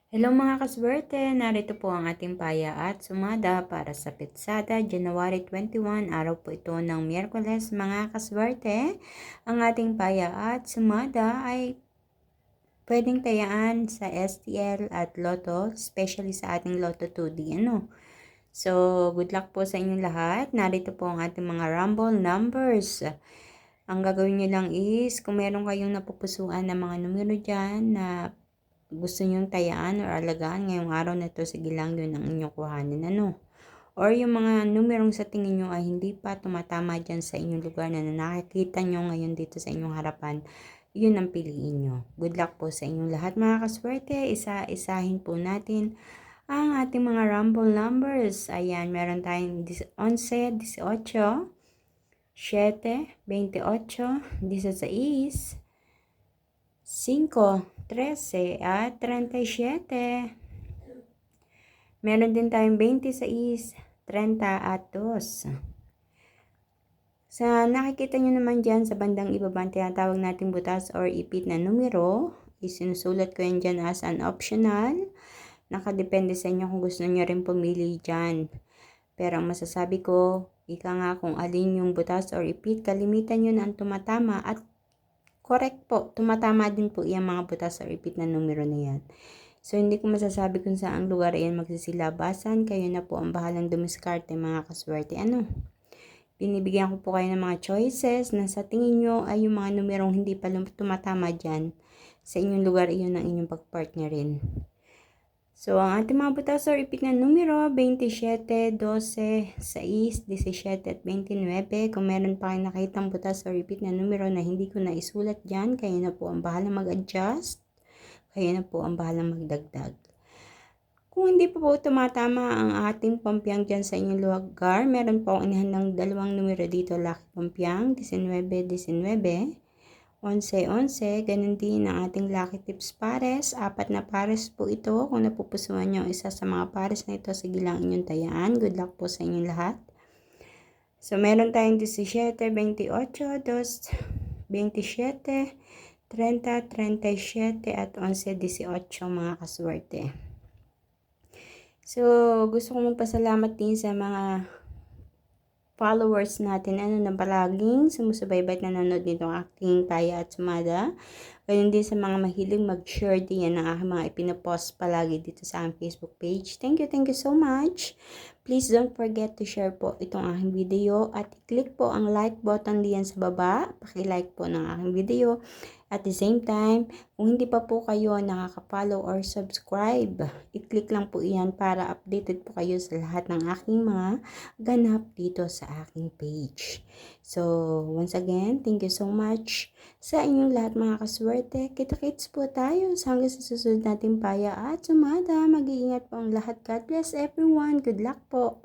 Hello mga kaswerte, narito po ang ating paya at sumada para sa Pitsada, January 21, araw po ito ng Miyerkules. Mga kaswerte, ang ating paya at sumada ay pwedeng tayaan sa STL at Lotto, especially sa ating Lotto 2D. So, good luck po sa inyong lahat. Narito po ang ating mga rumble numbers. Ang gagawin nyo lang is, kung meron kayong napupusuan na mga numero dyan na gusto nyong tayaan or alagaan ngayong araw na to, sige lang, yun ang inyong kuhanin. Or yung mga numerong sa tingin nyo ay hindi pa tumatama dyan sa inyong lugar na nakikita nyo ngayon dito sa inyong harapan, yun ang piliin nyo. Good luck po sa inyong lahat mga kaswerte. Isa-isahin po natin ang ating mga rumble numbers. Ayan, meron tayong 11, 18, 7, 28, 16, 5, 13 at 37. Meron din tayong 26, 30 at 2. Sa nakikita nyo naman dyan sa bandang ibaba, tinatawag natin butas or ipit na numero. Isinusulat ko yan dyan as an optional. Nakadepende sa inyo kung gusto nyo rin pumili dyan. Pero ang masasabi ko, ika nga kung alin yung butas or ipit, kalimitan yun ang tumatama at correct po, tumatama din po yung mga butas or ipit na numero na yan. So, hindi ko masasabi kung saan lugar yan magsisilabasan. Kayo na po ang bahalang dumiskarte mga kaswerte. Binibigyan ko po kayo ng mga choices na sa tingin nyo ay yung mga numerong hindi pa tumatama dyan. Sa inyong lugar, iyon ang inyong pagpartnerin. So, ang ating mga butas or ipit na numero, 27, 12, 6, 17 at 29. Kung meron pa kayong nakitang butas or ipit na numero na hindi ko na isulat dyan, kayo na po ang bahalang mag-adjust. Kayo na po ang bahalang magdagdag. Kung hindi po tumatama ang ating pampiyang dyan sa inyong lugar, meron po akong inihandang dalawang numero dito, lucky pampiyang, 19, 19, 11, ganun din ang ating lucky tips pares. 4 na pares po ito. Kung napupusuan nyo isa sa mga pares na ito, sige lang inyong tayaan. Good luck po sa inyong lahat. So, meron tayong 17, 28, 2, 27, 30, 37 at 11, 18 mga kaswerte. So, gusto ko magpasalamat din sa mga followers natin na palaging sumusubaybay at nanonood nitong aking paya at sumada. Ganyan din sa mga mahilig mag-share din ng aking mga ipinopost palagi dito sa aking Facebook page. Thank you so much. Please don't forget to share po itong aking video at i-click po ang like button diyan sa baba. Paki-like po ng aking video. At the same time, kung hindi pa po kayo nakaka-follow or subscribe, i-click lang po iyan para updated po kayo sa lahat ng aking mga ganap dito sa aking page. So, once again, thank you so much sa inyong lahat mga kaswerte. Kita-kits po tayo hanggang sa susunod nating paya at sumada. Mag-iingat po ang lahat. God bless everyone. Good luck po.